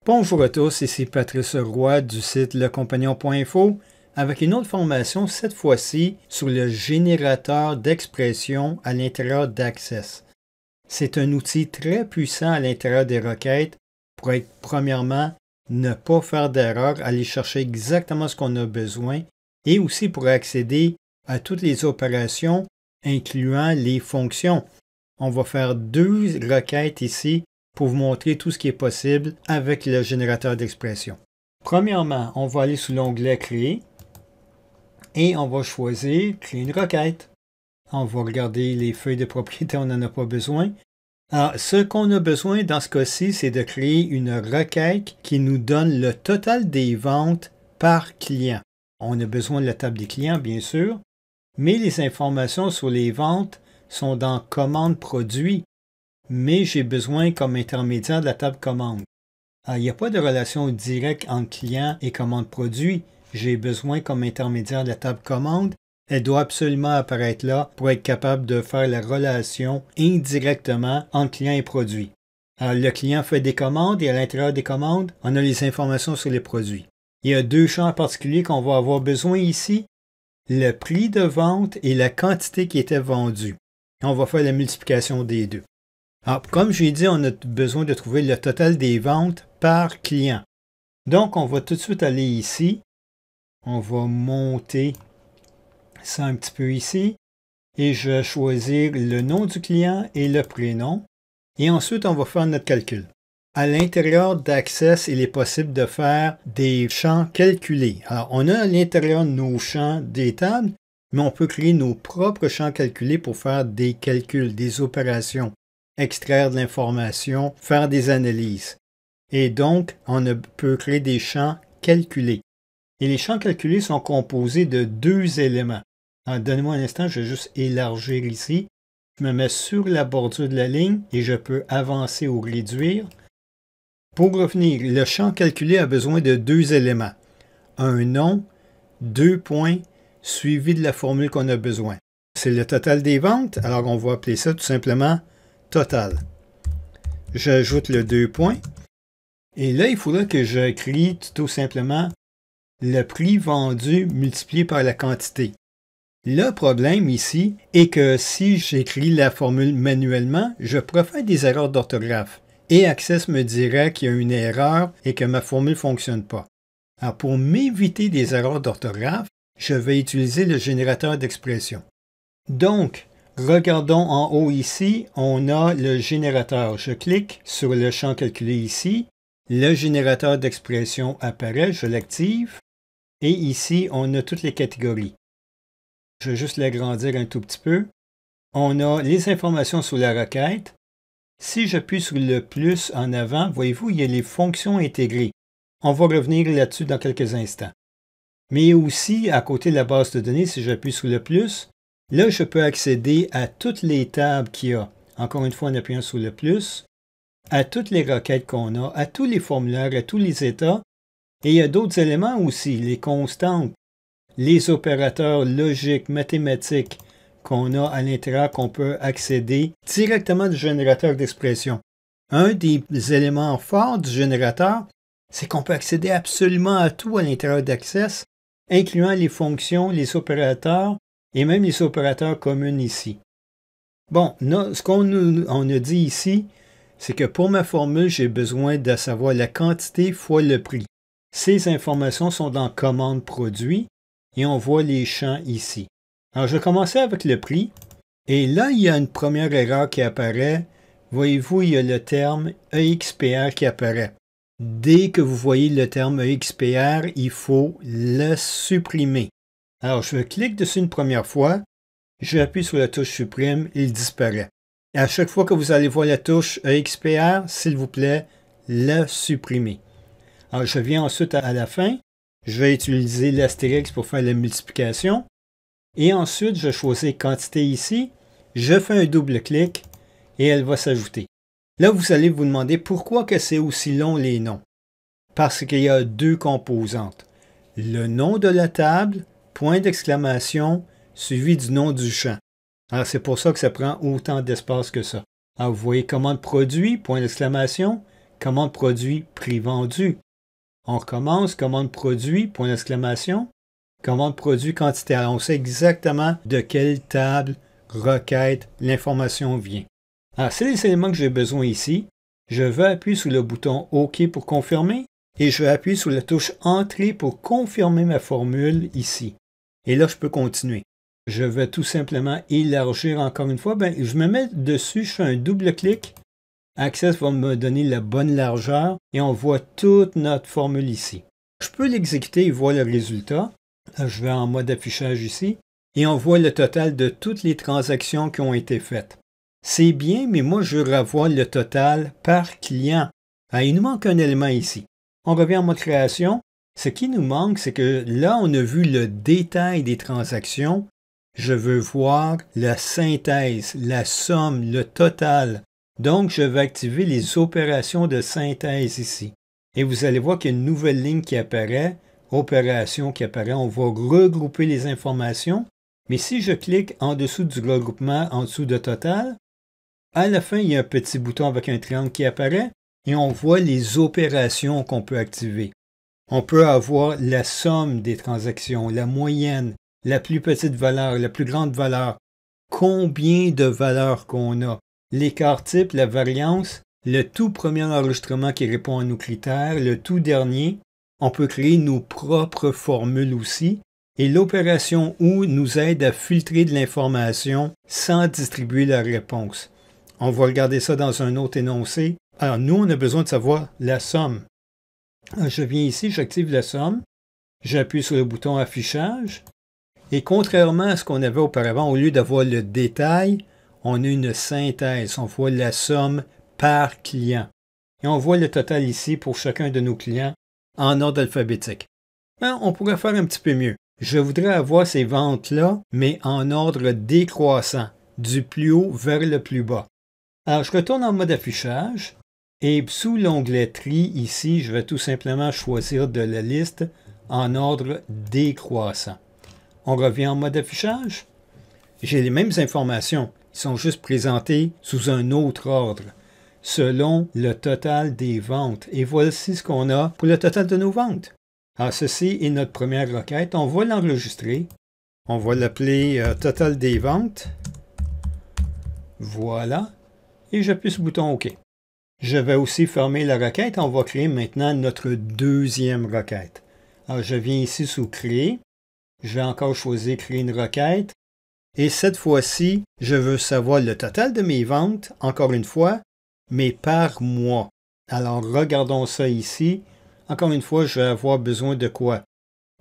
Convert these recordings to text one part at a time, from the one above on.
Bonjour à tous, ici Patrice Roy du site lecompagnon.info avec une autre formation, cette fois-ci sur le générateur d'expression à l'intérieur d'Access. C'est un outil très puissant à l'intérieur des requêtes pour être, premièrement, ne pas faire d'erreur, aller chercher exactement ce qu'on a besoin et aussi pour accéder à toutes les opérations, incluant les fonctions. On va faire deux requêtes ici pour vous montrer tout ce qui est possible avec le générateur d'expression. Premièrement, on va aller sous l'onglet Créer et on va choisir Créer une requête. On va regarder les feuilles de propriété, on n'en a pas besoin. Alors, ce qu'on a besoin dans ce cas-ci, c'est de créer une requête qui nous donne le total des ventes par client. On a besoin de la table des clients, bien sûr, mais les informations sur les ventes sont dans Commande produit. Mais j'ai besoin comme intermédiaire de la table commande. Alors, il n'y a pas de relation directe entre client et commande produit. J'ai besoin comme intermédiaire de la table commande. Elle doit absolument apparaître là pour être capable de faire la relation indirectement entre client et produit. Alors, le client fait des commandes et à l'intérieur des commandes, on a les informations sur les produits. Il y a deux champs en particulier qu'on va avoir besoin ici. Le prix de vente et la quantité qui était vendue. On va faire la multiplication des deux. Alors, comme j'ai dit, on a besoin de trouver le total des ventes par client. Donc, on va tout de suite aller ici. On va monter ça un petit peu ici. Et je vais choisir le nom du client et le prénom. Et ensuite, on va faire notre calcul. À l'intérieur d'Access, il est possible de faire des champs calculés. Alors, on a à l'intérieur de nos champs des tables, mais on peut créer nos propres champs calculés pour faire des calculs, des opérations, extraire de l'information, faire des analyses. Et donc, on peut créer des champs calculés. Et les champs calculés sont composés de deux éléments. Alors, donnez-moi un instant, je vais juste élargir ici. Je me mets sur la bordure de la ligne et je peux avancer ou réduire. Pour revenir, le champ calculé a besoin de deux éléments. Un nom, deux points, suivi de la formule qu'on a besoin. C'est le total des ventes, alors on va appeler ça tout simplement total. J'ajoute le deux points. Et là, il faudra que j'écris tout simplement le prix vendu multiplié par la quantité. Le problème ici est que si j'écris la formule manuellement, je pourrais faire des erreurs d'orthographe. Et Access me dirait qu'il y a une erreur et que ma formule ne fonctionne pas. Alors, pour m'éviter des erreurs d'orthographe, je vais utiliser le générateur d'expression. Donc, regardons en haut ici, on a le générateur. Je clique sur le champ calculé ici. Le générateur d'expression apparaît, je l'active. Et ici, on a toutes les catégories. Je vais juste l'agrandir un tout petit peu. On a les informations sur la requête. Si j'appuie sur le plus en avant, voyez-vous, il y a les fonctions intégrées. On va revenir là-dessus dans quelques instants. Mais aussi, à côté de la base de données, si j'appuie sur le plus, là, je peux accéder à toutes les tables qu'il y a. Encore une fois, en appuyant sur le plus, à toutes les requêtes qu'on a, à tous les formulaires, à tous les états. Et il y a d'autres éléments aussi, les constantes, les opérateurs logiques, mathématiques qu'on a à l'intérieur qu'on peut accéder directement du générateur d'expression. Un des éléments forts du générateur, c'est qu'on peut accéder absolument à tout à l'intérieur d'Access, incluant les fonctions, les opérateurs et même les opérateurs communs ici. Bon, ce qu'on a dit ici, c'est que pour ma formule, j'ai besoin de savoir la quantité fois le prix. Ces informations sont dans Commande produit et on voit les champs ici. Alors, je vais commencer avec le prix. Et là, il y a une première erreur qui apparaît. Voyez-vous, il y a le terme EXPR qui apparaît. Dès que vous voyez le terme EXPR, il faut le supprimer. Alors, je clique dessus une première fois. J'appuie sur la touche supprime, il disparaît. Et à chaque fois que vous allez voir la touche EXPR, s'il vous plaît, le supprimer. Alors, je viens ensuite à la fin. Je vais utiliser l'astérix pour faire la multiplication. Et ensuite, je choisis quantité ici. Je fais un double clic et elle va s'ajouter. Là, vous allez vous demander pourquoi que c'est aussi long les noms. Parce qu'il y a deux composantes. Le nom de la table, point d'exclamation, suivi du nom du champ. Alors, c'est pour ça que ça prend autant d'espace que ça. Alors, vous voyez commande produit, point d'exclamation, commande produit, prix vendu. On recommence, commande produit, point d'exclamation, commande produit, quantité. Alors, on sait exactement de quelle table, requête, l'information vient. Alors, c'est les éléments que j'ai besoin ici. Je vais appuyer sur le bouton OK pour confirmer et je vais appuyer sur la touche Entrée pour confirmer ma formule ici. Et là, je peux continuer. Je vais tout simplement élargir encore une fois. Je me mets dessus, je fais un double clic. Access va me donner la bonne largeur et on voit toute notre formule ici. Je peux l'exécuter et voir le résultat. Là, je vais en mode affichage ici et on voit le total de toutes les transactions qui ont été faites. C'est bien, mais moi, je veux revoir le total par client. Il nous manque un élément ici. On revient en mode création. Ce qui nous manque, c'est que là, on a vu le détail des transactions. Je veux voir la synthèse, la somme, le total. Donc, je vais activer les opérations de synthèse ici. Et vous allez voir qu'il y a une nouvelle ligne qui apparaît, opération qui apparaît. On va regrouper les informations. Mais si je clique en dessous du regroupement, en dessous de total, à la fin, il y a un petit bouton avec un triangle qui apparaît et on voit les opérations qu'on peut activer. On peut avoir la somme des transactions, la moyenne, la plus petite valeur, la plus grande valeur, combien de valeurs qu'on a, l'écart type, la variance, le tout premier enregistrement qui répond à nos critères, le tout dernier. On peut créer nos propres formules aussi. Et l'opération OU nous aide à filtrer de l'information sans distribuer la réponse. On va regarder ça dans un autre énoncé. Alors, nous, on a besoin de savoir la somme. Je viens ici, j'active la somme. J'appuie sur le bouton affichage. Et contrairement à ce qu'on avait auparavant, au lieu d'avoir le détail, on a une synthèse. On voit la somme par client. Et on voit le total ici pour chacun de nos clients en ordre alphabétique. On pourrait faire un petit peu mieux. Je voudrais avoir ces ventes-là, mais en ordre décroissant, du plus haut vers le plus bas. Alors, je retourne en mode affichage et sous l'onglet Tri, ici, je vais tout simplement choisir de la liste en ordre décroissant. On revient en mode affichage. J'ai les mêmes informations. Ils sont juste présentés sous un autre ordre, selon le total des ventes. Et voici ce qu'on a pour le total de nos ventes. Alors, ceci est notre première requête. On va l'enregistrer. On va l'appeler total des ventes. Voilà. Et j'appuie sur le bouton OK. Je vais aussi fermer la requête. On va créer maintenant notre deuxième requête. Alors, je viens ici sous Créer. Je vais encore choisir Créer une requête. Et cette fois-ci, je veux savoir le total de mes ventes, encore une fois, mais par mois. Alors, regardons ça ici. Encore une fois, je vais avoir besoin de quoi?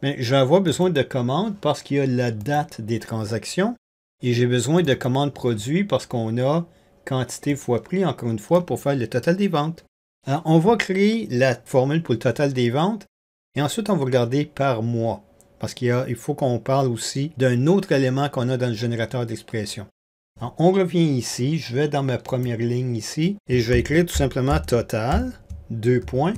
Mais je vais avoir besoin de commandes parce qu'il y a la date des transactions. Et j'ai besoin de commandes produits parce qu'on a quantité fois prix, encore une fois, pour faire le total des ventes. Alors, on va créer la formule pour le total des ventes. Et ensuite, on va regarder par mois. Parce qu'il faut qu'on parle aussi d'un autre élément qu'on a dans le générateur d'expression. Alors, on revient ici. Je vais dans ma première ligne ici. Et je vais écrire tout simplement total, 2 points.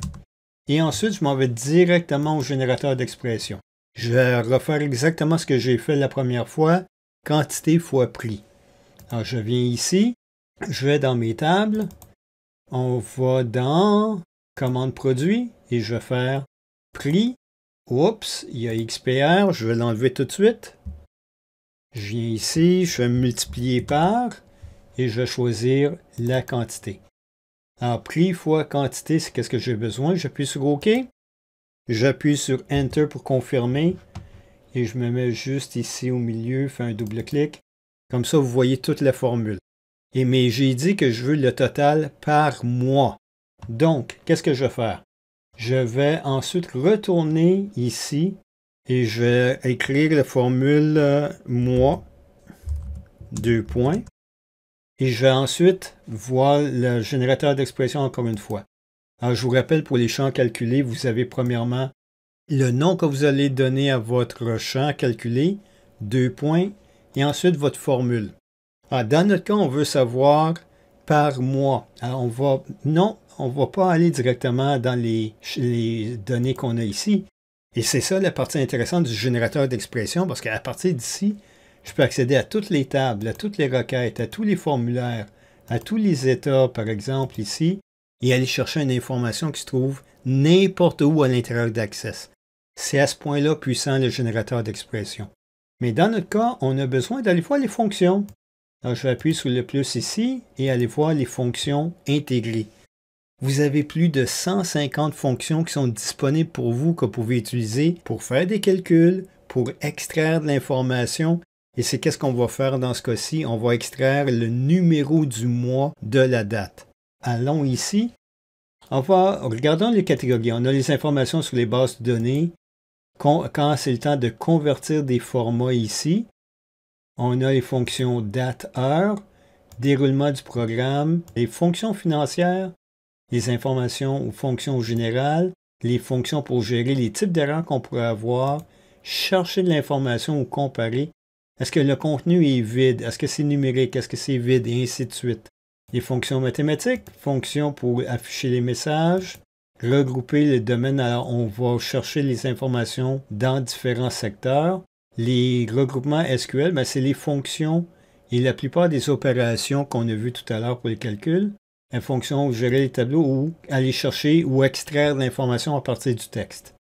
Et ensuite, je m'en vais directement au générateur d'expression. Je vais refaire exactement ce que j'ai fait la première fois, quantité fois prix. Alors, je viens ici, je vais dans mes tables, on va dans commande produit et je vais faire prix. Oups, il y a XPR, je vais l'enlever tout de suite. Je viens ici, je vais multiplier par et je vais choisir la quantité. Alors, prix fois quantité, c'est qu'est-ce que j'ai besoin. J'appuie sur OK. J'appuie sur Enter pour confirmer. Et je me mets juste ici au milieu, fais un double clic. Comme ça, vous voyez toute la formule. Mais j'ai dit que je veux le total par mois. Donc, qu'est-ce que je vais faire? Je vais ensuite retourner ici et je vais écrire la formule mois, 2 points. Et je vais ensuite voir le générateur d'expression encore une fois. Alors, je vous rappelle, pour les champs calculés, vous avez premièrement le nom que vous allez donner à votre champ calculé, 2 points, et ensuite votre formule. Alors, dans notre cas, on veut savoir par mois. Alors, on va pas aller directement dans les données qu'on a ici. Et c'est ça la partie intéressante du générateur d'expression, parce qu'à partir d'ici, je peux accéder à toutes les tables, à toutes les requêtes, à tous les formulaires, à tous les états, par exemple, ici. et aller chercher une information qui se trouve n'importe où à l'intérieur d'Access. C'est à ce point-là puissant le générateur d'expression. Mais dans notre cas, on a besoin d'aller voir les fonctions. Alors, je vais appuyer sur le plus ici et aller voir les fonctions intégrées. Vous avez plus de 150 fonctions qui sont disponibles pour vous que vous pouvez utiliser pour faire des calculs, pour extraire de l'information. Et c'est qu'est-ce qu'on va faire dans ce cas-ci? On va extraire le numéro du mois de la date. Allons ici. Regardons les catégories. On a les informations sur les bases de données. Quand c'est le temps de convertir des formats ici, on a les fonctions date-heure, déroulement du programme, les fonctions financières, les informations ou fonctions générales, les fonctions pour gérer les types d'erreurs qu'on pourrait avoir, chercher de l'information ou comparer. Est-ce que le contenu est vide? Est-ce que c'est numérique? Est-ce que c'est vide? Et ainsi de suite. Les fonctions mathématiques, fonctions pour afficher les messages, regrouper les domaines. Alors, on va chercher les informations dans différents secteurs. Les regroupements SQL, c'est les fonctions et la plupart des opérations qu'on a vues tout à l'heure pour les calculs. La fonction gérer les tableaux ou aller chercher ou extraire de l'information à partir du texte.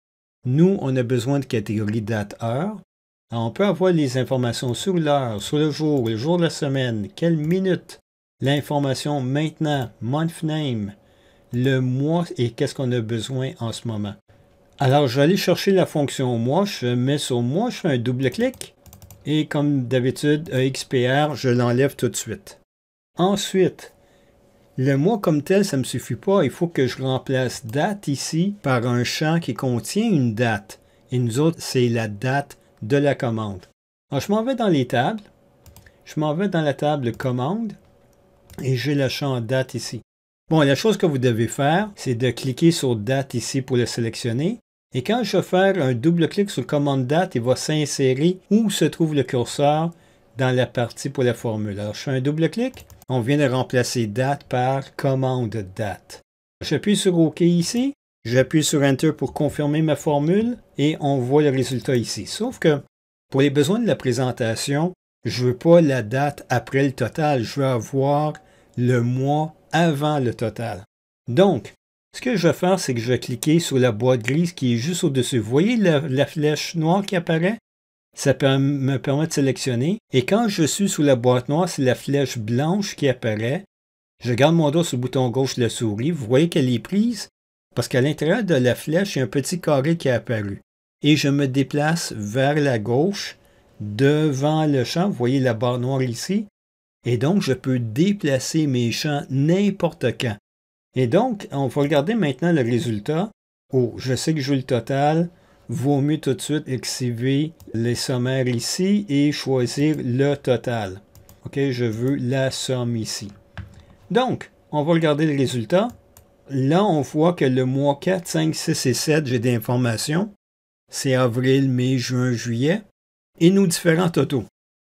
Nous, on a besoin de catégorie date-heure. On peut avoir les informations sur l'heure, sur le jour de la semaine, quelle minute, l'information maintenant, month name, le mois et qu'est-ce qu'on a besoin en ce moment. Alors, je vais aller chercher la fonction mois, je mets sur mois, je fais un double-clic et comme d'habitude, EXPR, je l'enlève tout de suite. Ensuite, le mois comme tel, ça ne me suffit pas, il faut que je remplace date ici par un champ qui contient une date. Et nous autres, c'est la date de la commande. Alors, je m'en vais dans les tables, je m'en vais dans la table commande et j'ai le champ date ici. Bon, la chose que vous devez faire, c'est de cliquer sur date ici pour le sélectionner. Et quand je vais faire un double-clic sur commande date, il va s'insérer où se trouve le curseur dans la partie pour la formule. Alors, je fais un double-clic. On vient de remplacer date par commande date. J'appuie sur OK ici. J'appuie sur Enter pour confirmer ma formule et on voit le résultat ici. Sauf que pour les besoins de la présentation, je ne veux pas la date après le total. Je veux avoir le mois avant le total. Donc, ce que je vais faire, c'est que je vais cliquer sur la boîte grise qui est juste au-dessus. Vous voyez la flèche noire qui apparaît? Ça me permet de sélectionner. Et quand je suis sous la boîte noire, c'est la flèche blanche qui apparaît. Je garde mon doigt sur le bouton gauche de la souris. Vous voyez qu'elle est prise parce qu'à l'intérieur de la flèche, il y a un petit carré qui est apparu. Et je me déplace vers la gauche, devant le champ. Vous voyez la barre noire ici. Et donc, je peux déplacer mes champs n'importe quand. Et donc, on va regarder maintenant le résultat. Oh, je sais que je veux le total. Vaut mieux tout de suite activer les sommaires ici et choisir le total. OK, je veux la somme ici. Donc, on va regarder le résultat. Là, on voit que le mois 4, 5, 6 et 7, j'ai des informations. C'est avril, mai, juin, juillet. Et nos différents totaux.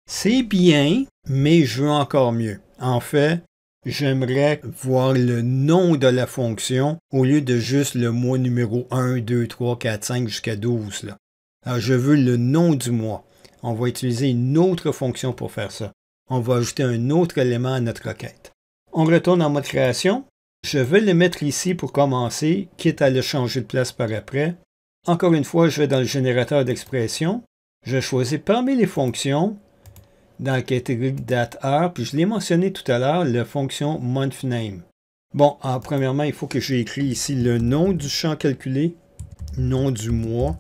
C'est bien, mais je veux encore mieux. En fait, j'aimerais voir le nom de la fonction au lieu de juste le mois numéro 1, 2, 3, 4, 5 jusqu'à 12. Là. Alors, je veux le nom du mois. On va utiliser une autre fonction pour faire ça. On va ajouter un autre élément à notre requête. On retourne en mode création. Je vais le mettre ici pour commencer, quitte à le changer de place par après. Encore une fois, je vais dans le générateur d'expression. Je choisis parmi les fonctions, dans la catégorie date-heure, puis je l'ai mentionné tout à l'heure, la fonction month name. Bon, premièrement, il faut que j'ai écrit ici le nom du champ calculé, nom du mois.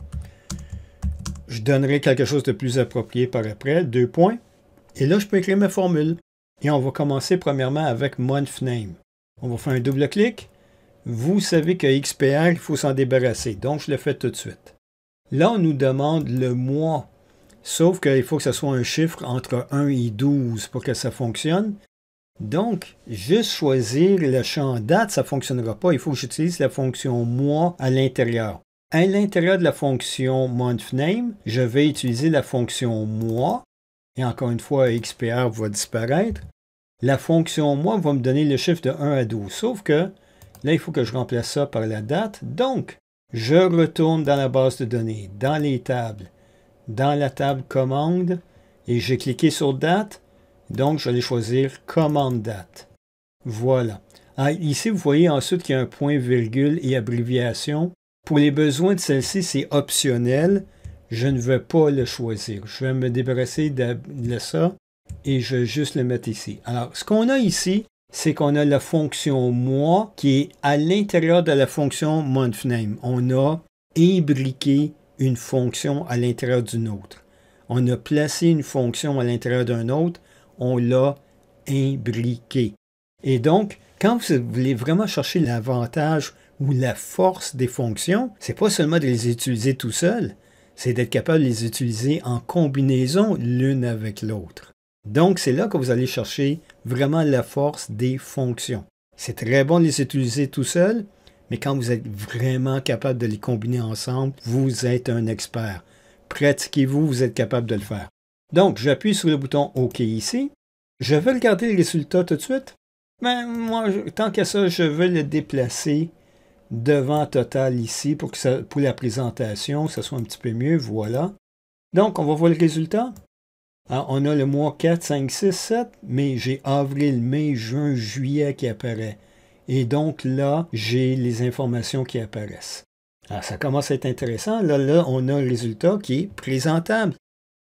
Je donnerai quelque chose de plus approprié par après, 2 points. Et là, je peux écrire ma formule. Et on va commencer premièrement avec month name. On va faire un double-clic. Vous savez que XPR, il faut s'en débarrasser, donc je le fais tout de suite. Là, on nous demande le mois. Sauf qu'il faut que ce soit un chiffre entre 1 et 12 pour que ça fonctionne. Donc, juste choisir le champ date, ça ne fonctionnera pas. Il faut que j'utilise la fonction mois à l'intérieur. À l'intérieur de la fonction month name, je vais utiliser la fonction mois. Et encore une fois, XPR va disparaître. La fonction mois va me donner le chiffre de 1 à 12. Sauf que là, il faut que je remplace ça par la date. Donc, je retourne dans la base de données, dans les tables. Dans la table commande et j'ai cliqué sur date, donc je vais aller choisir commande date. Voilà. Ah, ici, vous voyez ensuite qu'il y a un point, virgule et abréviation. Pour les besoins de celle-ci, c'est optionnel. Je ne veux pas le choisir. Je vais me débarrasser de ça et je vais juste le mettre ici. Alors, ce qu'on a ici, c'est qu'on a la fonction mois qui est à l'intérieur de la fonction monthName. On a imbriqué une fonction à l'intérieur d'une autre. On a placé une fonction à l'intérieur d'un autre. On l'a imbriqué. Et donc, quand vous voulez vraiment chercher l'avantage ou la force des fonctions, c'est pas seulement de les utiliser tout seul, c'est d'être capable de les utiliser en combinaison l'une avec l'autre. Donc, c'est là que vous allez chercher vraiment la force des fonctions. C'est très bon de les utiliser tout seul, mais quand vous êtes vraiment capable de les combiner ensemble, vous êtes un expert. Pratiquez-vous, vous êtes capable de le faire. Donc, j'appuie sur le bouton OK ici. Je vais regarder le résultat tout de suite. Mais moi, tant qu'à ça, je vais le déplacer devant Total ici pour la présentation, que ça soit un petit peu mieux. Voilà. Donc, on va voir le résultat. Alors, on a le mois 4, 5, 6, 7, mais j'ai avril, mai, juin, juillet qui apparaît. Et donc là, j'ai les informations qui apparaissent. Alors, ça commence à être intéressant. Là, on a le résultat qui est présentable.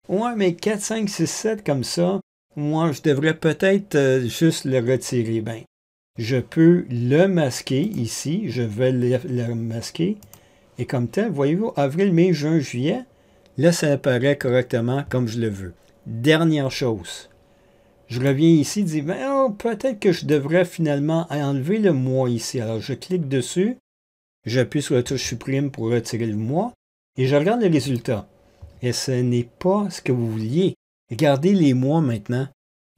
Ouais, mais 4, 5, 6, 7 comme ça, moi, je devrais peut-être juste le retirer. Ben, je peux le masquer ici. Je vais le masquer. Et comme tel, voyez-vous, avril, mai, juin, juillet, là, ça apparaît correctement comme je le veux. Dernière chose. Je reviens ici et dis, ben, oh, peut-être que je devrais finalement enlever le mois ici. Alors, je clique dessus. J'appuie sur la touche supprime pour retirer le mois. Et je regarde le résultat. Et ce n'est pas ce que vous vouliez. Regardez les mois maintenant.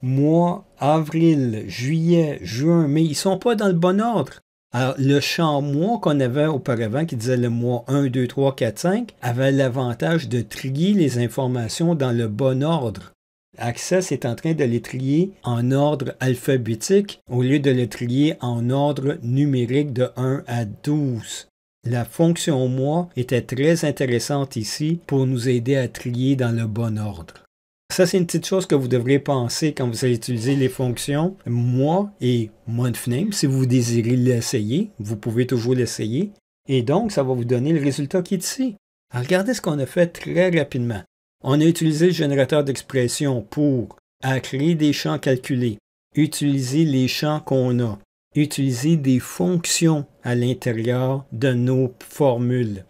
Mois, avril, juillet, juin, mai, ils ne sont pas dans le bon ordre. Alors, le champ mois qu'on avait auparavant, qui disait le mois 1, 2, 3, 4, 5, avait l'avantage de trier les informations dans le bon ordre. Access est en train de les trier en ordre alphabétique au lieu de les trier en ordre numérique de 1 à 12. La fonction mois était très intéressante ici pour nous aider à trier dans le bon ordre. Ça, c'est une petite chose que vous devrez penser quand vous allez utiliser les fonctions mois et monthName. Si vous désirez l'essayer, vous pouvez toujours l'essayer. Et donc, ça va vous donner le résultat qui est ici. Alors, regardez ce qu'on a fait très rapidement. On a utilisé le générateur d'expression pour créer des champs calculés, utiliser les champs qu'on a, utiliser des fonctions à l'intérieur de nos formules.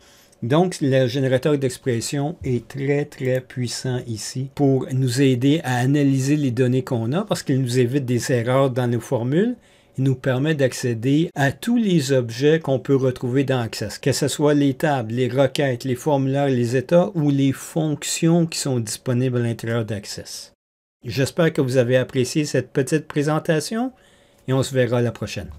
Donc, le générateur d'expression est très, très puissant ici pour nous aider à analyser les données qu'on a parce qu'il nous évite des erreurs dans nos formules. Il nous permet d'accéder à tous les objets qu'on peut retrouver dans Access, que ce soit les tables, les requêtes, les formulaires, les états ou les fonctions qui sont disponibles à l'intérieur d'Access. J'espère que vous avez apprécié cette petite présentation et on se verra la prochaine.